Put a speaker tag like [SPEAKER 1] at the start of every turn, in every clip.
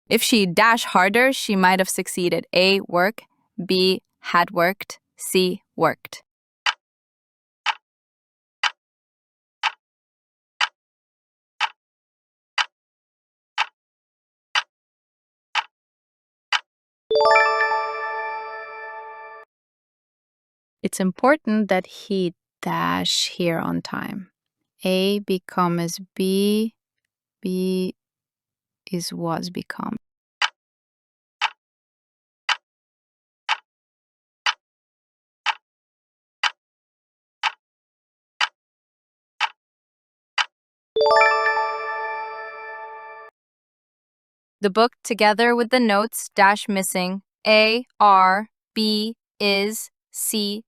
[SPEAKER 1] If she dash harder, she might have succeeded. A, work. B, had worked. C, worked. It's important that he dash here on time. A becomes B, B is was become. The book together with the notes dash missing. A, are, B, is, C.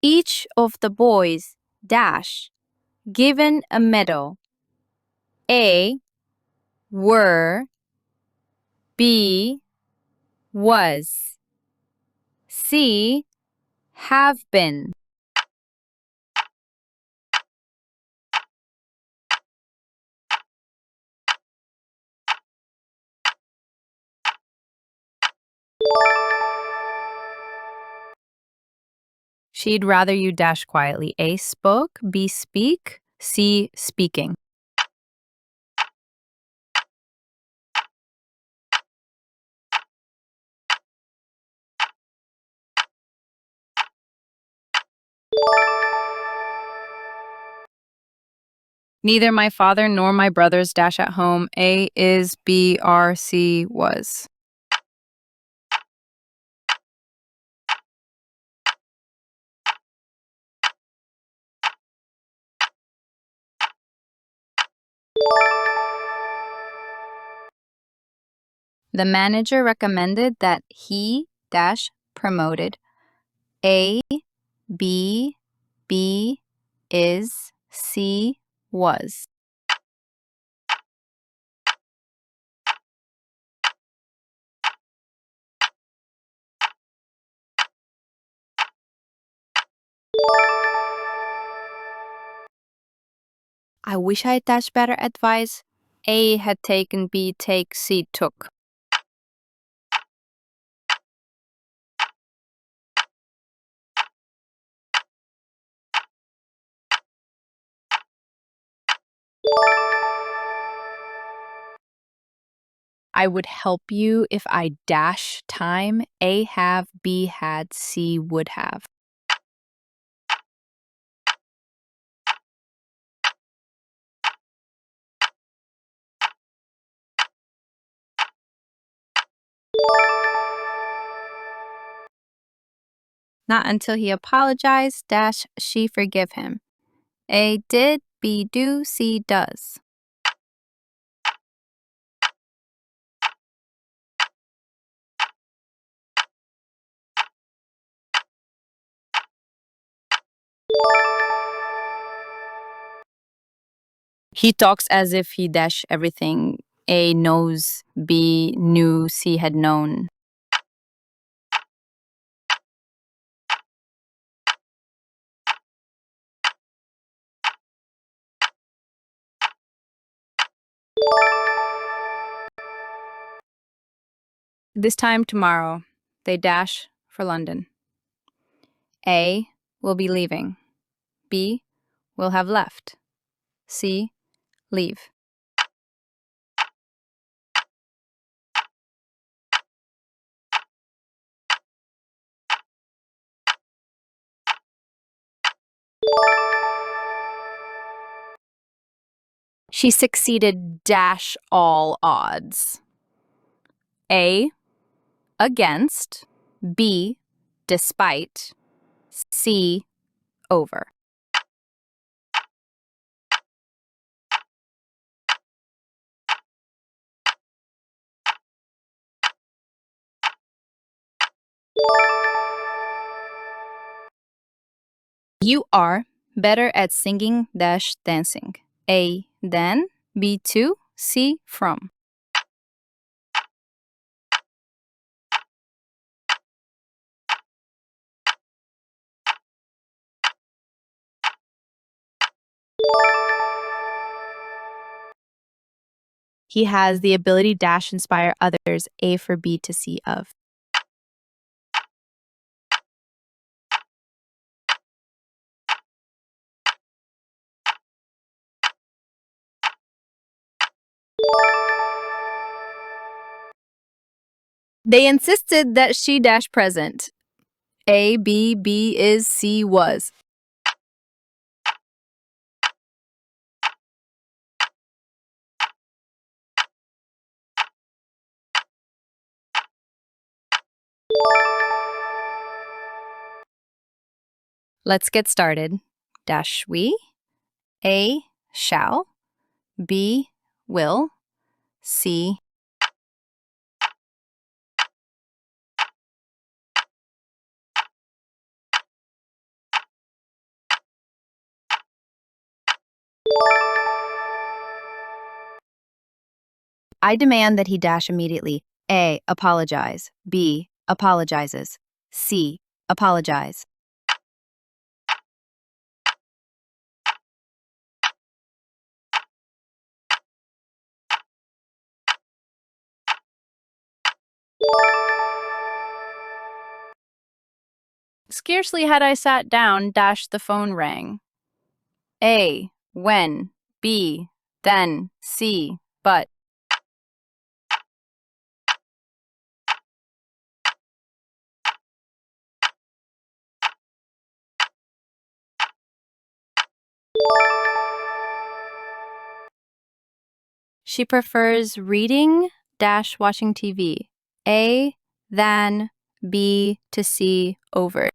[SPEAKER 1] Each of the boys dash given a medal. A, were, B, was, C, have been. She'd rather you dash quietly. A, spoke, B, speak, C, speaking. Neither my father nor my brothers dash at home. A, is, B, are, C, was. The manager recommended that he dash promoted. A, B, B, is, C, was. I wish I dashed better advice. A had taken, B take, C took. I would help you if I dash time. A have, B had, C would have. Not until he apologized dash she forgive him. A did, B do, C does. He talks as if he dash everything. A knows, B knew, C had known. This time tomorrow, they dash for London. A will be leaving. B will have left. C, leave. She succeeded dash all odds. A, against. B, despite. C, over. You are better at singing dash dancing. A, then. B, to. C, from.
[SPEAKER 2] He has the ability dash inspire others, A for B to C of. They insisted that she dash present. A, B, B is, C was.
[SPEAKER 1] Let's get started. Dash we. A, shall. B, will. C, I demand that he dash immediately. A, apologize. B, apologizes. C, apologize. Scarcely had I sat down, dash the phone rang. A, when. B, then. C, but. She prefers reading dash watching TV. A, than. B, to C, over.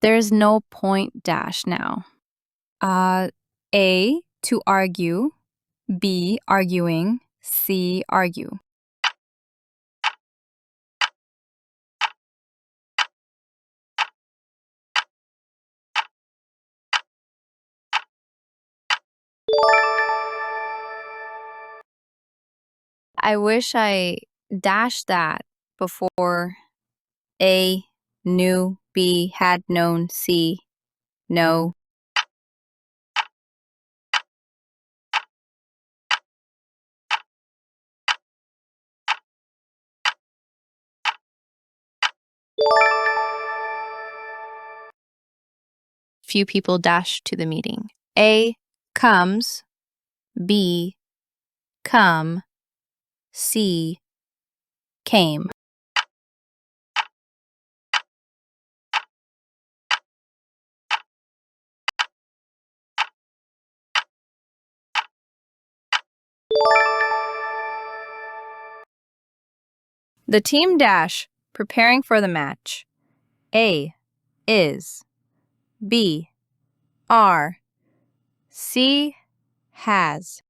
[SPEAKER 1] There's no point dash now. A, to argue. B, arguing. C, argue. I wish I dashed that before A, knew. B, had known. C, know.
[SPEAKER 2] Few people dash to the meeting. A, comes. B, come. C, came.
[SPEAKER 1] The team dash, preparing for the match. A, is. B, are. C, has.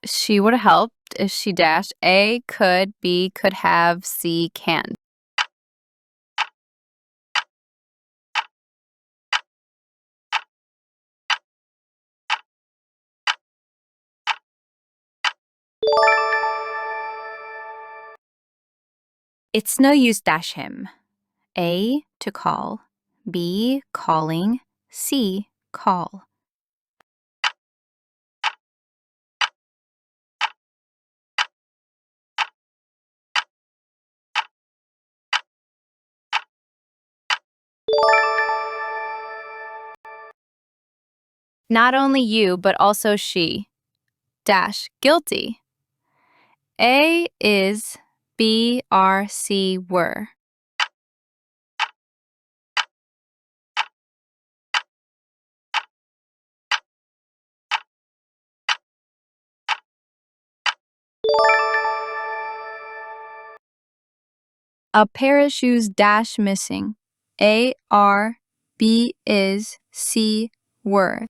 [SPEAKER 1] She would have helped if she dashed A, could. B, could have. C, can. It's no use dash him. A, to call. B, calling. C, call. Not only you, but also she. Dash, guilty. A is. B, are. C, were. A pair of shoes dash missing. A, are. B, is. C, were.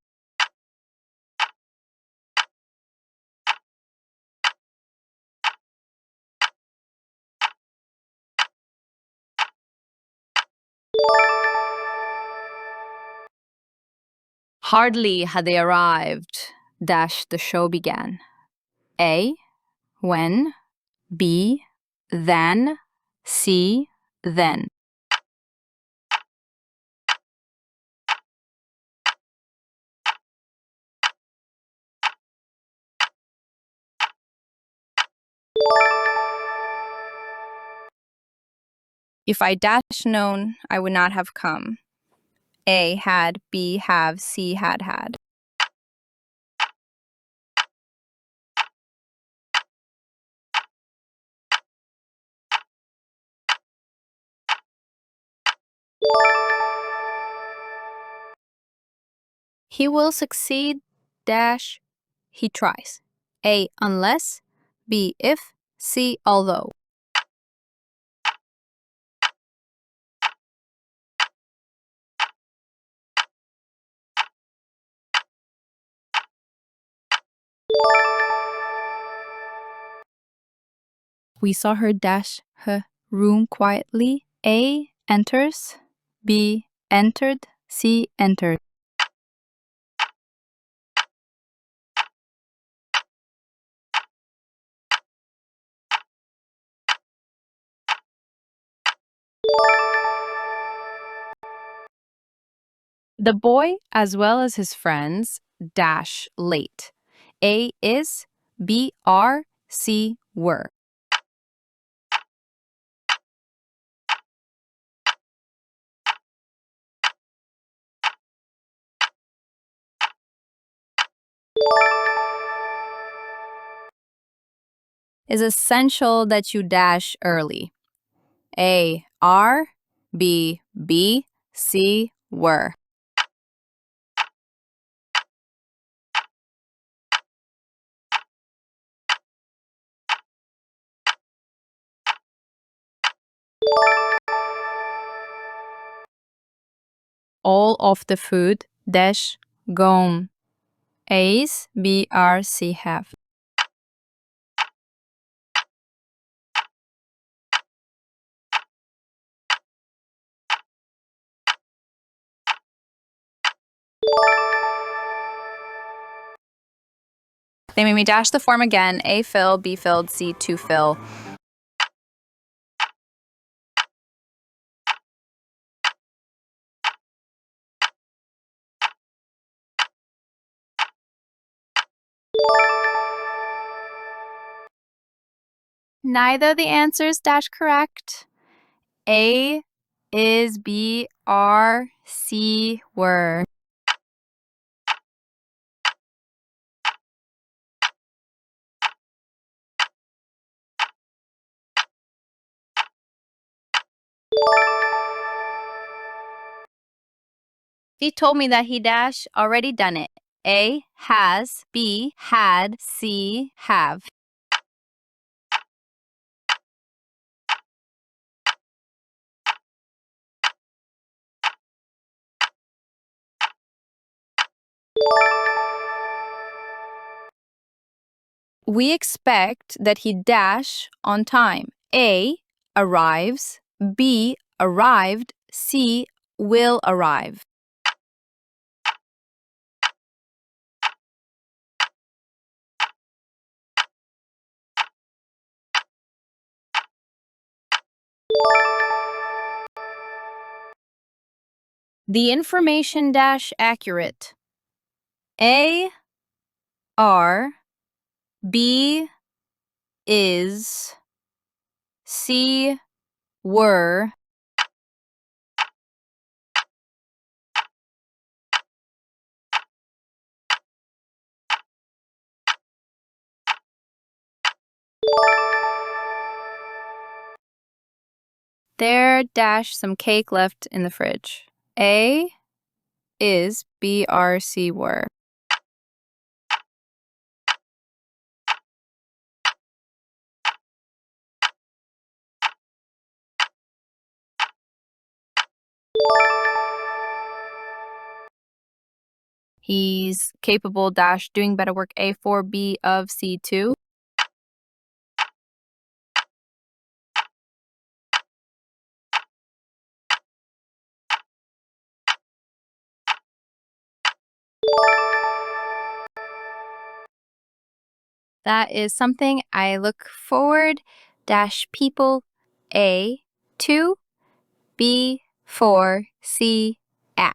[SPEAKER 1] Hardly had they arrived, dash the show began. A, when, B, then, C, then. If I dash known, I would not have come. A had, B have, C had had. He will succeed, dash, he tries. A, unless, B, if, C, although. We saw her dash her room quietly. A, enters, B, entered, C, entered. The boy, as well as his friends, dash late. A is, B are, C were. It's essential that you dash early. A, are, B, C, were. All of the food, dash, gone. A's, B, R, C, have. They made me dash the form again. A, fill, B, filled, C, to fill. Neither the answers dash correct. A is, B, R, C, were. He told me that he dash already done it. A, has, B, had, C, have. We expect that he dash on time. A, arrives, B, arrived, C, will arrive. The information dash accurate. A, are, B, is, C, were, there dash some cake left in the fridge. A is, B, R, C, were. He's capable dash doing better work. A for, B of, C to. That is something I look forward dash people A to B for C at.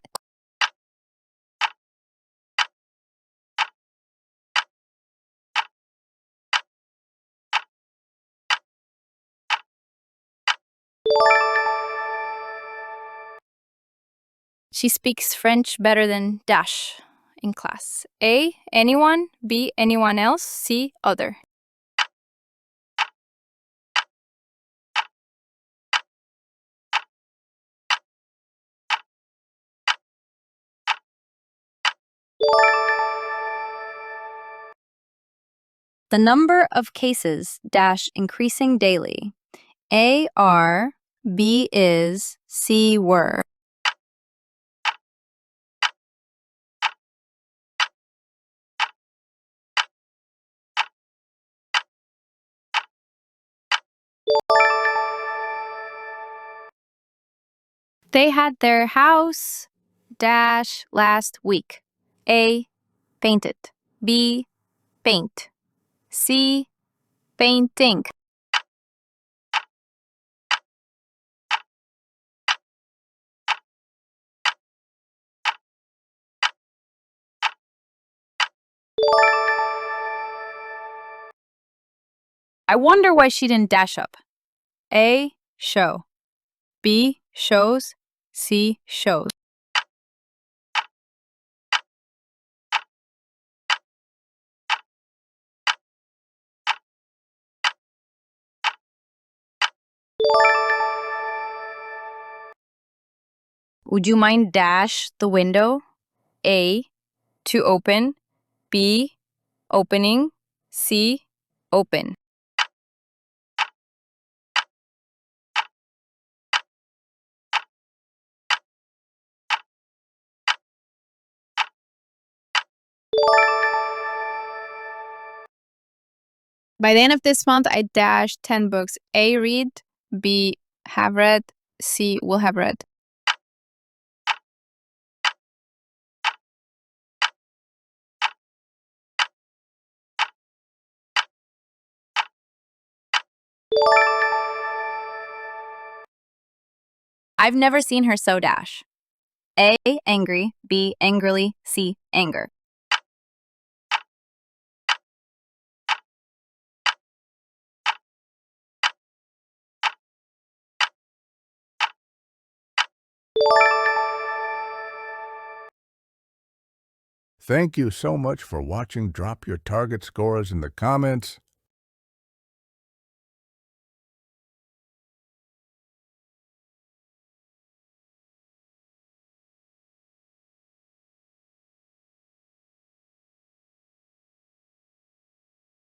[SPEAKER 1] She speaks French better than dash in class. A, anyone. B, anyone else. C, other. The number of cases dash increasing daily. A, are. B, is. C, were. They had their house dash last week. A, painted. B, paint. C, painting. I wonder why she didn't dash up. A, show. B, shows. C, shows. Would you mind dash the window? A, to open. B, opening. C, open. By the end of this month, I dashed 10 books. A, read. B, have read. C, will have read. I've never seen her so dash. A, angry. B, angrily. C, anger.
[SPEAKER 3] Thank you so much for watching. Drop your target scores in the comments.